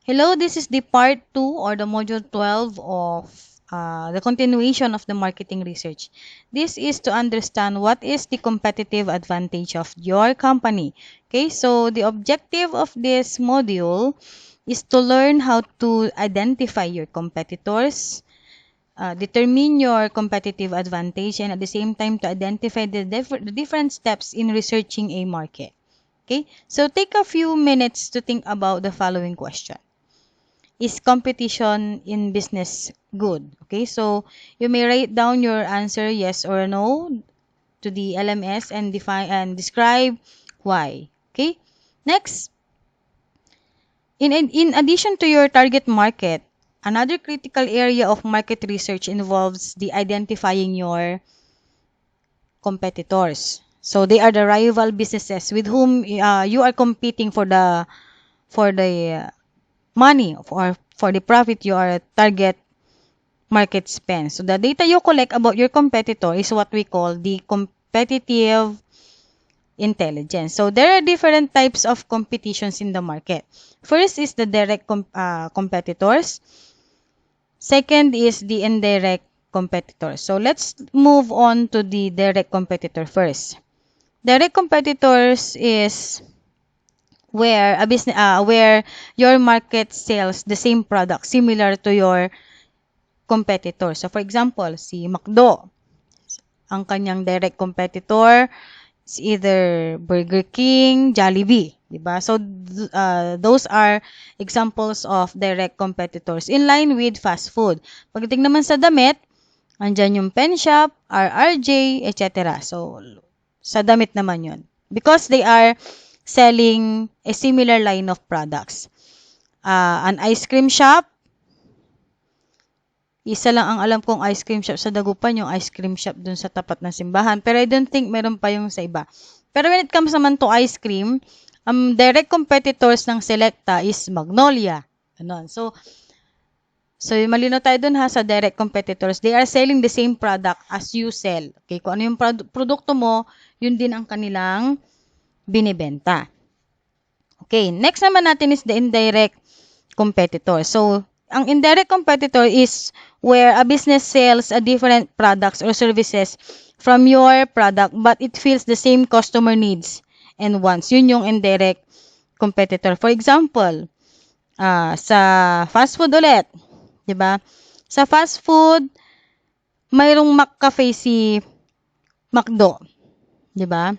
Hello, this is the part 2 or the module 12 of the continuation of the marketing research. This is to understand what is the competitive advantage of your company. Okay, so the objective of this module is to learn how to identify your competitors, determine your competitive advantage, and at the same time to identify the different steps in researching a market. Okay, so take a few minutes to think about the following question. Is competition in business good? Okay, so you may write down your answer yes or no to the LMS and define and describe why. Okay, next, in addition to your target market, another critical area of market research involves the identifying your competitors. So they are the rival businesses with whom you are competing for the money or for the profit you are target market spend. So the data you collect about your competitor is what we call the competitive intelligence. So there are different types of competitions in the market. First is the direct competitors. Second is the indirect competitors. So let's move on to the direct competitor first. Direct competitors is where your market sells the same product similar to your competitor. So for example, si McDo, ang kanyang direct competitor is either Burger King, Jollibee, 'di ba? So those are examples of direct competitors in line with fast food. Pagdating naman sa damit, andyan yung Pen Shop, RRJ, etc. So sa damit naman 'yon. Because they are selling a similar line of products. An ice cream shop, isa lang ang alam kong ice cream shop sa Dagupan, yung ice cream shop dun sa tapat ng simbahan. Pero I don't think meron pa yung sa iba. Pero when it comes naman to ice cream, direct competitors ng Selecta is Magnolia. Ganon. So malino tayo dun ha sa direct competitors. They are selling the same product as you sell. Okay, kung ano yung produkto mo, yun din ang kanilang binibenta. Okay, next naman natin is the indirect competitor. So, ang indirect competitor is where a business sells a different products or services from your product but it fills the same customer needs and wants. Yun yung indirect competitor. For example, sa fast food ulit, 'di ba? Sa fast food, mayroong McCafe si McDo, 'di ba?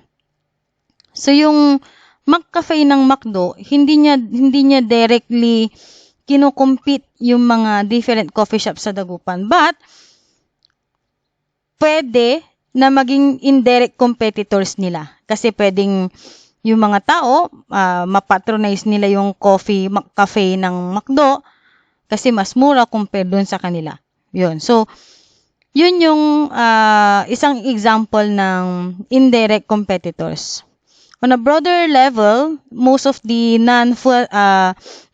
So yung McCafe ng McDo, hindi niya directly kino-compete yung mga different coffee shops sa Dagupan. But, pwede na maging indirect competitors nila. Kasi pwedeng yung mga tao, mapatronize nila yung cafe ng McDo kasi mas mura compared dun sa kanila. Yun. So, yun yung isang example ng indirect competitors. On a broader level, most of the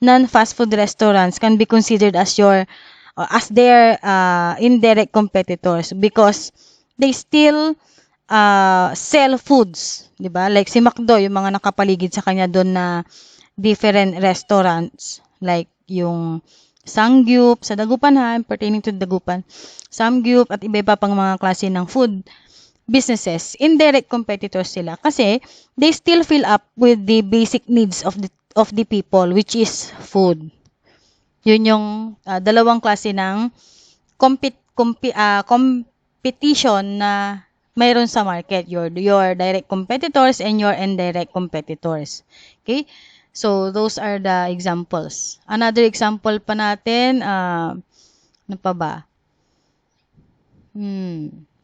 non-fast food restaurants can be considered as their indirect competitors because they still sell foods, 'di ba? Like si McDo, yung mga nakapaligid sa kanya doon na different restaurants like yung Sangyup sa Dagupan ha, pertaining to Dagupan. Sangyup at iba-iba pang mga klase ng food businesses, indirect competitors sila kasi they still fill up with the basic needs of the people which is food. Yun yung dalawang klase ng competition na mayroon sa market, your direct competitors and your indirect competitors. Okay? So those are the examples. Another example pa natin, ano pa ba?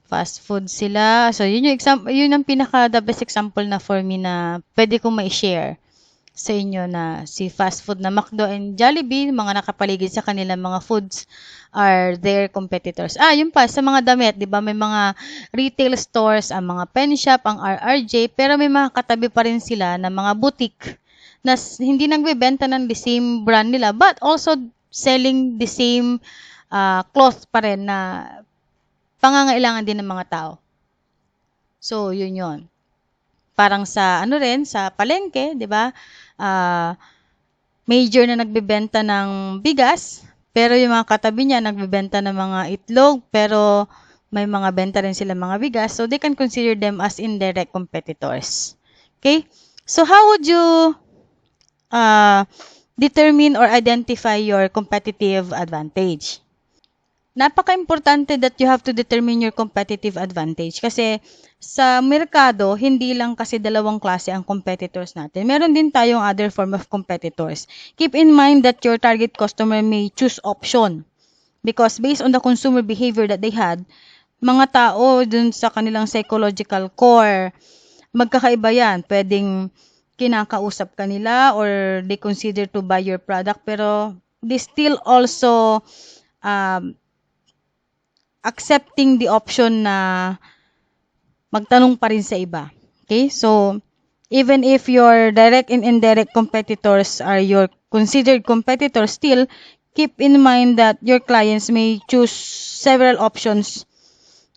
Fast food sila. So, yun yung example, yun ang pinaka the best example na for me na pwede kong ma-share sa inyo na si fast food na McDo and Jollibee, mga nakapaligid sa kanila mga foods are their competitors. Yun pa, sa mga damit, di ba, may mga retail stores, ang mga pen shop, ang RRJ, pero may mga katabi pa rin sila na mga boutique na hindi nagbebenta ng the same brand nila, but also selling the same cloth pa rin na pangangailangan din ng mga tao. So, yun yun. Parang sa, sa palengke, di ba? major na nagbebenta ng bigas, pero yung mga katabi niya nagbebenta ng mga itlog, pero may mga benta rin sila mga bigas. So, they can consider them as indirect competitors. Okay? So, how would you determine or identify your competitive advantage? Napaka-importante that you have to determine your competitive advantage kasi sa merkado, hindi lang kasi dalawang klase ang competitors natin. Meron din tayong other form of competitors. Keep in mind that your target customer may choose option because based on the consumer behavior that they had, mga tao dun sa kanilang psychological core, magkakaiba yan. Pwedeng kinakausap kanila or they consider to buy your product pero they still also accepting the option na magtanong pa rin sa iba. Okay? So, even if your direct and indirect competitors are your considered competitors, still, keep in mind that your clients may choose several options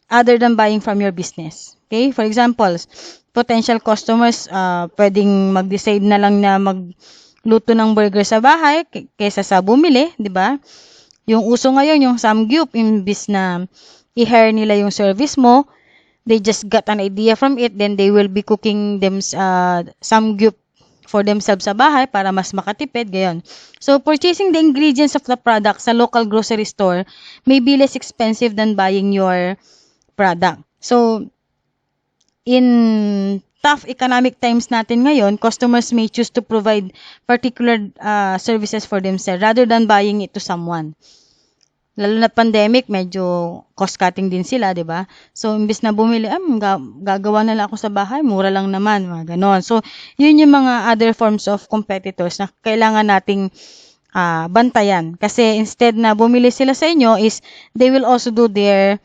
other than buying from your business. Okay? For example, potential customers, pwedeng mag-decide na lang na magluto ng burger sa bahay kaysa sa bumili, di ba? Yung uso ngayon, yung samgyup, imbis na i-hire nila yung service mo, they just got an idea from it, then they will be cooking them samgyup for themselves sa bahay para mas makatipid, gayon. So, purchasing the ingredients of the product sa local grocery store may be less expensive than buying your product. So, in tough economic times natin ngayon, customers may choose to provide particular services for themselves rather than buying it to someone. Lalo na pandemic, medyo cost-cutting din sila, di ba? So, imbis na bumili, gagawa na lang ako sa bahay, mura lang naman, mga ganon. So, yun yung mga other forms of competitors na kailangan nating bantayan. Kasi instead na bumili sila sa inyo is, they will also do their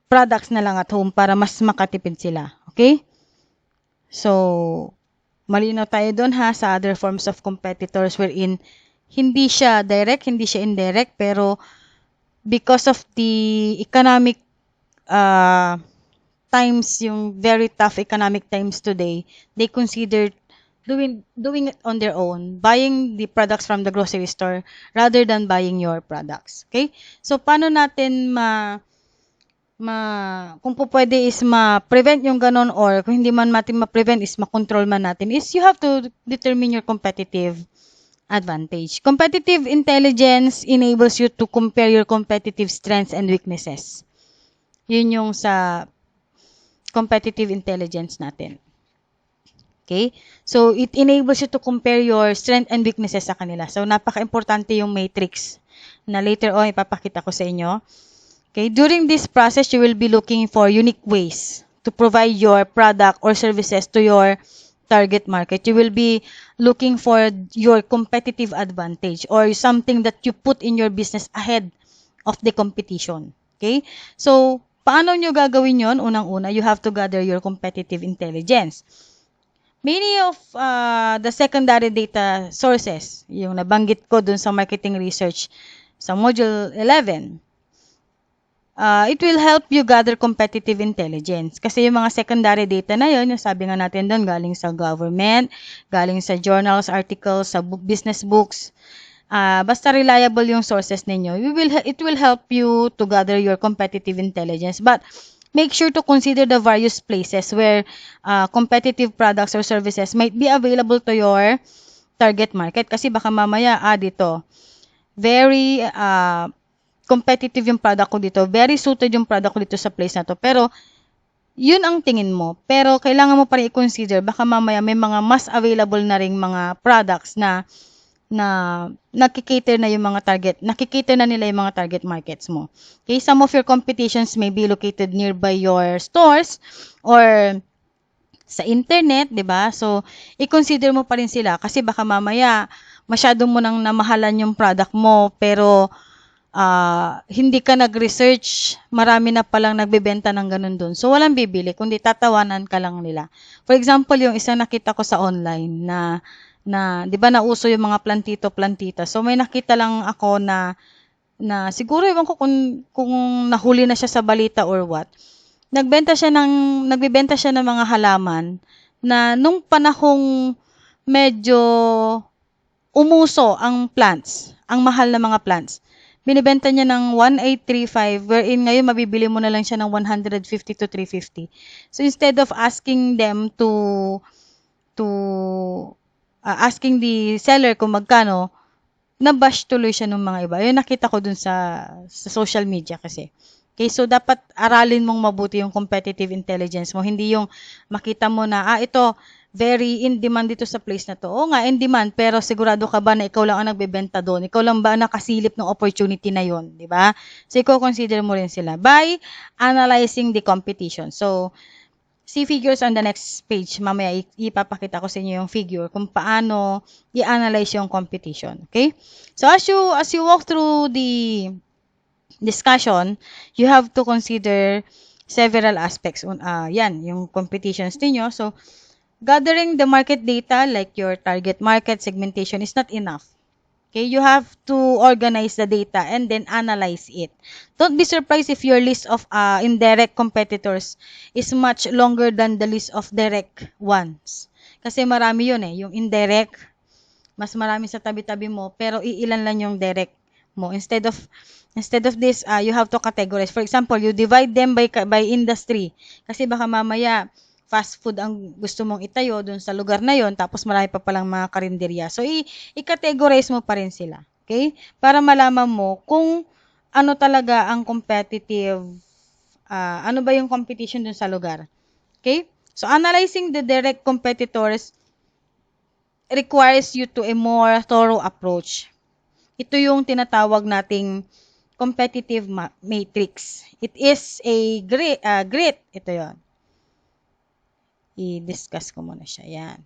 products na lang at home para mas makatipid sila. Okay? So, malinaw tayo doon sa other forms of competitors wherein hindi siya direct, hindi siya indirect, pero because of the economic times, yung very tough economic times today, they consider doing it on their own, buying the products from the grocery store rather than buying your products. Okay? So, paano natin kung po pwede is ma-prevent yung ganon or kung hindi man natin ma-prevent is ma-control man natin is you have to determine your competitive advantage. Competitive intelligence enables you to compare your competitive strengths and weaknesses. Yun yung sa competitive intelligence natin. Okay? So, it enables you to compare your strength and weaknesses sa kanila. So, napaka-importante yung matrix na later on ipapakita ko sa inyo. Okay, during this process, you will be looking for unique ways to provide your product or services to your target market. You will be looking for your competitive advantage or something that you put in your business ahead of the competition. Okay? So, paano nyo gagawin yon? Unang-una, you have to gather your competitive intelligence. Many of the secondary data sources, yung nabanggit ko dun sa marketing research sa module 11, it will help you gather competitive intelligence. Kasi yung mga secondary data na yun, yung sabi nga natin doon, galing sa government, galing sa journals, articles, sa business books. Basta reliable yung sources ninyo, it will help you to gather your competitive intelligence. But make sure to consider the various places where competitive products or services might be available to your target market. Kasi baka mamaya, dito, very competitive yung product ko dito. Very suited yung product ko dito sa place na to. Pero, yun ang tingin mo. Pero, kailangan mo pa rin i-consider. Baka mamaya may mga mas available na ring mga products na nakikater na yung mga nakikater na nila yung mga target markets mo. Okay? Some of your competitions may be located nearby your stores or sa internet, di ba? So, i-consider mo pa rin sila kasi baka mamaya masyado mo nang namahalan yung product mo pero hindi ka nag-research, marami na palang nagbebenta ng ganun dun. So, walang bibili, kundi tatawanan ka lang nila. For example, yung isang nakita ko sa online na di ba nauso yung mga plantito-plantita. So, may nakita lang ako na siguro ewan ko kung nahuli na siya sa balita or what. Nagbebenta siya ng mga halaman na nung panahong medyo umuso ang plants, ang mahal na mga plants. Binibenta niya ng 1,835 wherein ngayon mabibili mo na lang siya ng 150 to 350. So instead of asking them to asking the seller kung magkano, nabash tuloy siya ng mga iba. Yun nakita ko dun sa social media kasi. Okay, so dapat aralin mong mabuti yung competitive intelligence mo. Hindi yung makita mo na, ito, very in demand dito sa place na to. Oo nga, in demand, pero sigurado ka ba na ikaw lang ang nagbebenta doon? Ikaw lang ba ang nakasilip ng opportunity na yon, di ba? So, i-consider mo rin sila by analyzing the competition. So, see figures on the next page. Mamaya ipapakita ko sa inyo yung figure kung paano i-analyze yung competition. Okay? So, as you walk through the discussion, you have to consider several aspects. Yan, yung competitions ninyo. So, gathering the market data like your target market segmentation is not enough. Okay, you have to organize the data and then analyze it. Don't be surprised if your list of indirect competitors is much longer than the list of direct ones. Kasi marami yun yung indirect, mas marami sa tabi-tabi mo, pero iilan lang yung direct mo. Instead of this, you have to categorize. For example, you divide them by industry. Kasi baka mamaya, fast food ang gusto mong itayo dun sa lugar na yon, tapos marami pa palang mga karinderya. So, i-categorize mo pa rin sila. Okay? Para malaman mo kung ano talaga ang competitive, ano ba yung competition dun sa lugar. Okay? So, analyzing the direct competitors requires you to a more thorough approach. Ito yung tinatawag nating competitive matrix. It is a grid. Ito yon. I-discuss ko muna siya. Yan.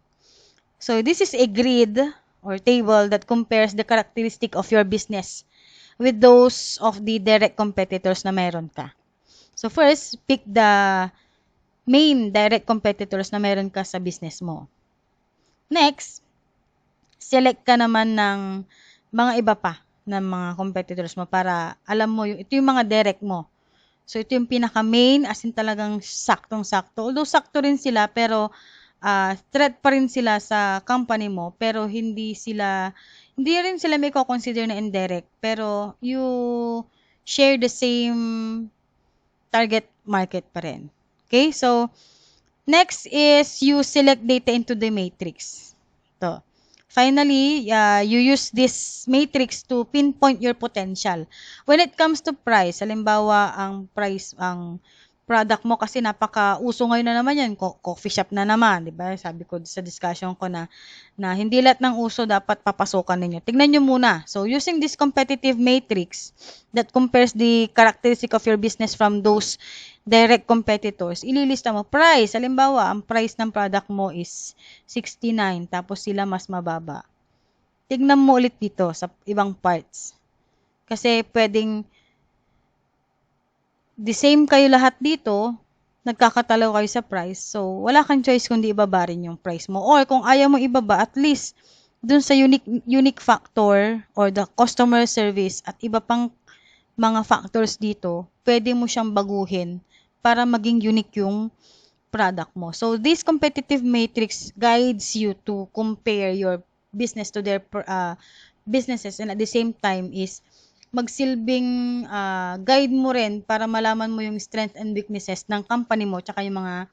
So, this is a grid or table that compares the characteristic of your business with those of the direct competitors na meron ka. So, first, pick the main direct competitors na meron ka sa business mo. Next, select ka naman ng mga iba pa ng mga competitors mo para alam mo, ito yung mga direct mo. So, ito yung pinaka-main, as in talagang saktong-sakto. Although, sakto rin sila, pero threat pa rin sila sa company mo, pero hindi rin sila may consider na indirect, pero you share the same target market pa rin. Okay? So, next is you select data into the matrix. Ito. Finally, you use this matrix to pinpoint your potential. When it comes to price, halimbawa, ang product mo kasi napaka-uso ngayon na naman yan, coffee shop na naman, di ba? Sabi ko sa discussion ko na hindi lahat ng uso dapat papasukan ninyo. Tignan nyo muna. So, using this competitive matrix that compares the characteristic of your business from those direct competitors, ililista mo price. Halimbawa, ang price ng product mo is 69, tapos sila mas mababa. Tignan mo ulit dito sa ibang parts. Kasi pwedeng the same kayo lahat dito, nagkakatalo kayo sa price. So, wala kang choice kundi ibaba rin yung price mo. Or kung ayaw mo ibaba, at least dun sa unique factor or the customer service at iba pang mga factors dito, pwede mo siyang baguhin para maging unique yung product mo. So, this competitive matrix guides you to compare your business to their businesses, and at the same time is magsilbing guide mo rin para malaman mo yung strength and weaknesses ng company mo tsaka yung mga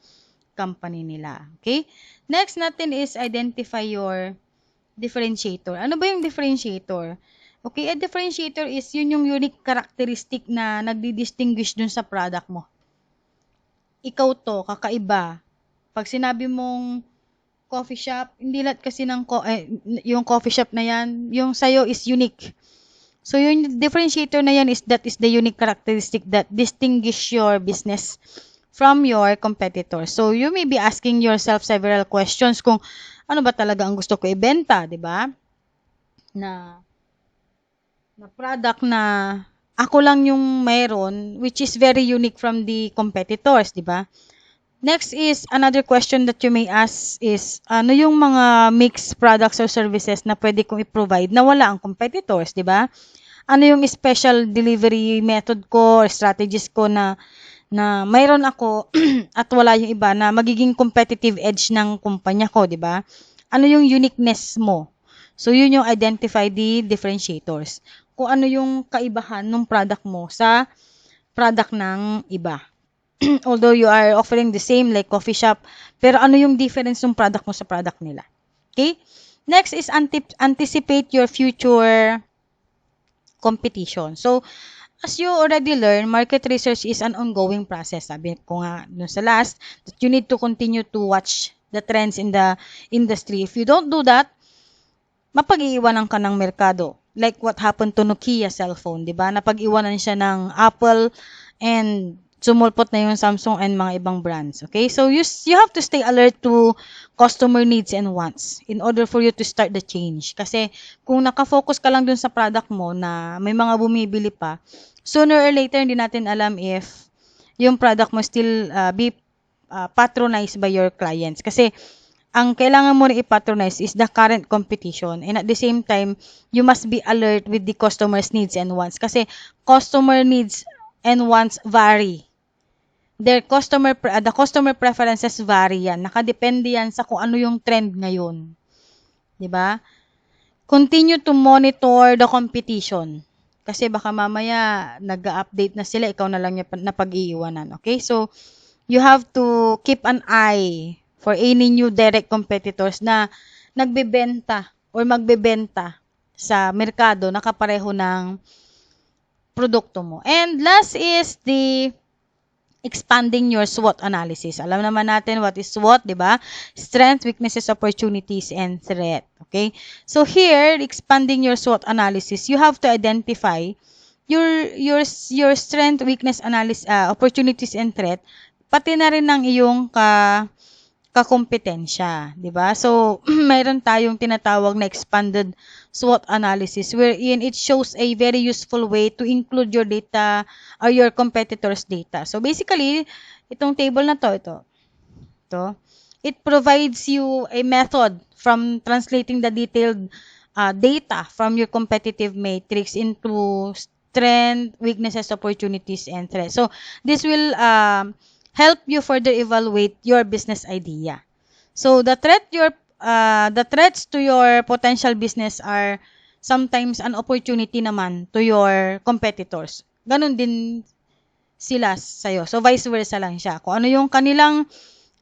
company nila. Okay? Next natin is identify your differentiator. Ano ba yung differentiator? Okay, a differentiator is yun yung unique characteristic na nagdi-distinguish dun sa product mo. Ikaw to, kakaiba. Pag sinabi mong coffee shop, hindi lahat kasi yung coffee shop na yan, yung sayo is unique. So, yung differentiator na yan is the unique characteristic that distinguish your business from your competitor. So, you may be asking yourself several questions kung ano ba talaga ang gusto ko ibenta, di ba? Na product na ako lang yung mayroon, which is very unique from the competitors, di ba? Next is, another question that you may ask is, ano yung mga mixed products or services na pwede kong i-provide na wala ang competitors, di ba? Ano yung special delivery method ko or strategies ko na mayroon ako at wala yung iba na magiging competitive edge ng kumpanya ko, di ba? ano yung uniqueness mo. So, yun yung identify the differentiators. Kung ano yung kaibahan ng product mo sa product ng iba. Although you are offering the same like coffee shop, pero ano yung difference ng product mo sa product nila. Okay? Next is anticipate your future competition. So, as you already learn, market research is an ongoing process. Sabi ko nga dun sa last, that you need to continue to watch the trends in the industry. If you don't do that, mapag-iiwanan ka ng merkado. Like what happened to Nokia cellphone, di ba? Napag-iwanan siya ng Apple and sumulpot na yung Samsung and mga ibang brands. Okay? So, you have to stay alert to customer needs and wants in order for you to start the change. Kasi, kung nakafocus ka lang dun sa product mo na may mga bumibili pa, sooner or later, hindi natin alam if yung product mo still be patronized by your clients. Kasi, ang kailangan mo rin i-patronize is the current competition. And at the same time, you must be alert with the customer's needs and wants. Kasi, customer needs and wants vary. The customer preferences vary yan. Nakadepende yan sa kung ano yung trend ngayon. 'Di ba? Continue to monitor the competition. Kasi baka mamaya nag-update na sila, ikaw na lang yung napag-iiwanan. Okay? So, you have to keep an eye for any new direct competitors na nagbebenta or magbebenta sa merkado na kapareho ng produkto mo. And last is the expanding your SWOT analysis. Alam naman natin what is SWOT, di ba? Strengths, weaknesses, opportunities, and threat. Okay? So here, expanding your SWOT analysis, you have to identify your strength, weakness analysis, opportunities, and threat, pati na rin ng iyong kakompetensya, di ba? So, mayroon tayong tinatawag na expanded SWOT analysis wherein it shows a very useful way to include your data or your competitors' data. So, basically, itong table na ito, it provides you a method from translating the detailed data from your competitive matrix into strength, weaknesses, opportunities, and threats. So, this will help you further evaluate your business idea. So the threats to your potential business are sometimes an opportunity naman to your competitors. Ganon din sila sa'yo. So vice versa lang siya. Kung ano yung kanilang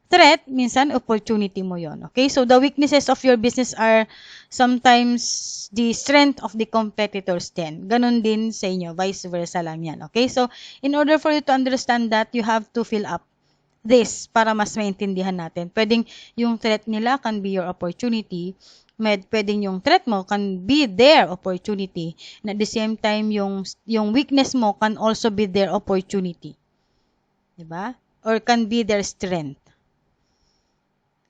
threat, minsan opportunity mo yon. Okay? So the weaknesses of your business are sometimes the strength of the competitors din. Ganon din sa inyo. Vice versa lang yan. Okay? So in order for you to understand that, you have to fill up this para mas maintindihan natin. Pwedeng yung threat nila can be your opportunity. Pwedeng yung threat mo can be their opportunity. And at the same time, yung weakness mo can also be their opportunity. Diba? Or can be their strength.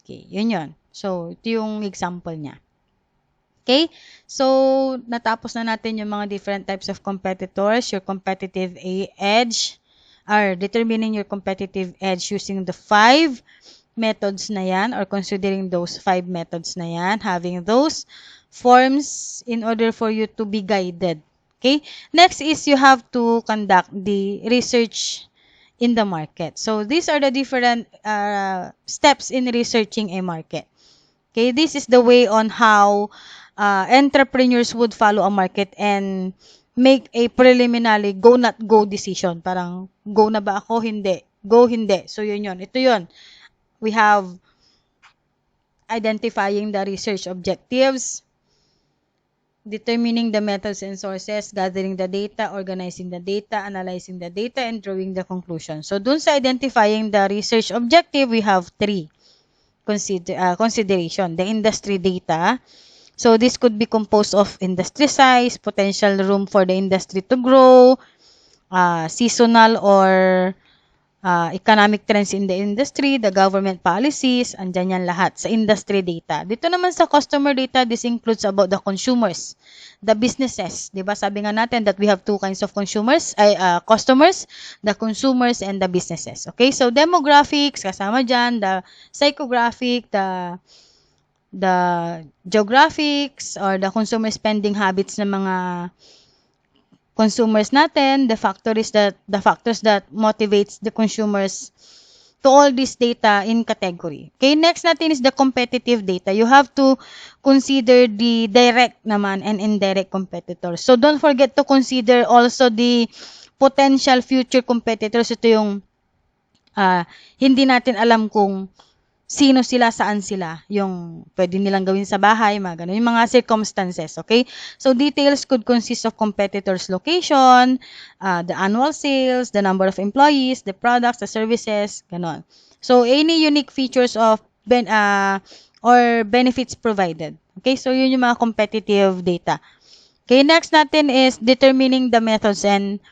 Okay, yun. So, ito yung example niya. Okay? So, natapos na natin yung mga different types of competitors, your competitive edge, are determining your competitive edge using the 5 methods na yan or considering those 5 methods na yan, having those forms in order for you to be guided. Okay? Next is you have to conduct the research in the market. So, these are the different steps in researching a market. Okay? This is the way on how entrepreneurs would follow a market and make a preliminary go not go decision. Parang go na ba ako? Hindi. Go, hindi. So, yun. Ito yun. We have identifying the research objectives, determining the methods and sources, gathering the data, organizing the data, analyzing the data, and drawing the conclusion. So, dun sa identifying the research objective, we have 3 consideration. The industry data. So, this could be composed of industry size, potential room for the industry to grow, seasonal or economic trends in the industry, the government policies, andyan yan lahat sa industry data. Dito naman sa customer data, this includes about the consumers, the businesses. Diba? Sabi nga natin that we have 2 kinds of customers, the consumers and the businesses. Okay? So, demographics, kasama dyan, the psychographic, the geographics or the consumer spending habits ng mga consumers natin, the factors that motivates the consumers to all this data in category. Okay, next natin is the competitive data. You have to consider the direct naman and indirect competitors. So don't forget to consider also the potential future competitors. Ito yung hindi natin alam kung sino sila, saan sila, yung pwede nilang gawin sa bahay, mga ganun, yung mga circumstances, okay? So, details could consist of competitors' location, the annual sales, the number of employees, the products, the services, ganun. So, any unique features of or benefits provided. Okay, so yun yung mga competitive data. Okay, next natin is determining the methods and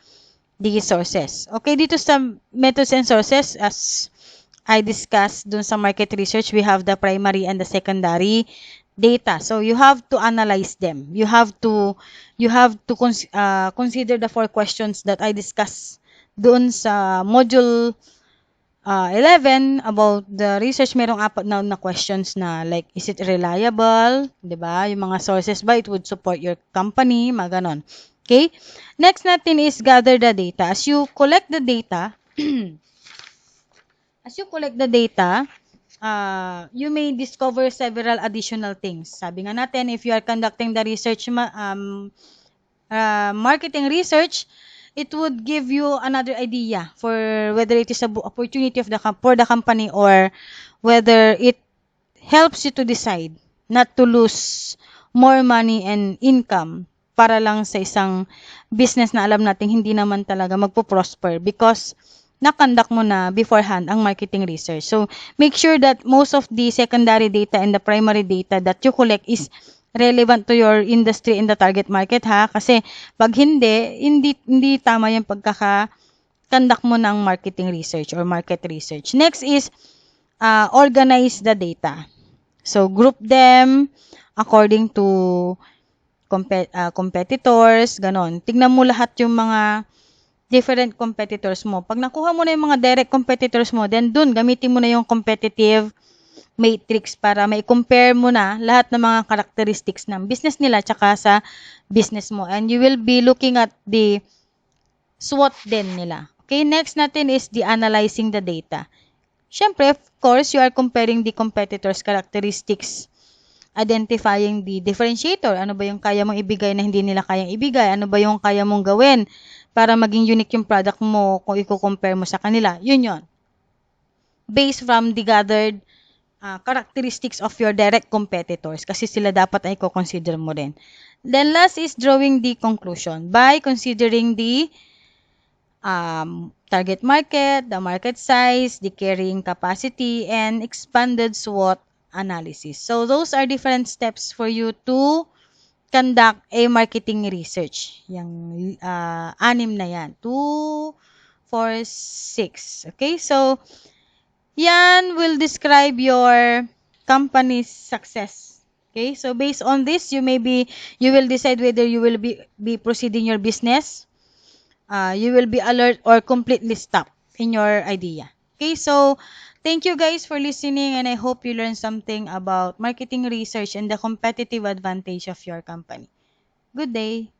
the sources. Okay, dito sa methods and sources, as I discussed dun sa market research, we have the primary and the secondary data. So you have to analyze them. You have to consider the 4 questions that I discussed doon sa module 11 about the research. Merong 4 na questions na like, is it reliable? 'Di ba? Yung mga sources ba, it would support your company, mga ganon. Okay? Next natin is gather the data. As you collect the data, you may discover several additional things. Sabi nga natin, if you are conducting the research, marketing research, it would give you another idea for whether it is an opportunity for the company or whether it helps you to decide not to lose more money and income para lang sa isang business na alam natin hindi naman talaga magpo-prosper because na-conduct mo na beforehand ang marketing research. So, make sure that most of the secondary data and the primary data that you collect is relevant to your industry in the target market, ha? Kasi, pag hindi tama yung pagkaka-conduct mo ng marketing research or market research. Next is, organize the data. So, group them according to competitors, ganon. Tignan mo lahat yung mga different competitors mo. Pag nakuha mo na yung mga direct competitors mo, then dun, gamitin mo na yung competitive matrix para may compare mo na lahat ng mga characteristics ng business nila tsaka sa business mo. And you will be looking at the SWOT din nila. Okay, next natin is the analyzing the data. Siyempre, of course, you are comparing the competitors' characteristics, identifying the differentiator. Ano ba yung kaya mong ibigay na hindi nila kayang ibigay? Ano ba yung kaya mong gawin para maging unique yung product mo kung i-compare mo sa kanila? Yun. Based from the gathered characteristics of your direct competitors kasi sila dapat ay consider mo rin. Then last is drawing the conclusion by considering the target market, the market size, the carrying capacity, and expanded SWOT analysis. So those are different steps for you to conduct a marketing research. Yung 6 na yan. 2, 4, 6. Okay, so yan will describe your company's success. Okay, so based on this, you will decide whether you will be proceeding your business. You will be alert or completely stop in your idea. Okay, so thank you guys for listening and I hope you learned something about marketing research and the competitive advantage of your company. Good day.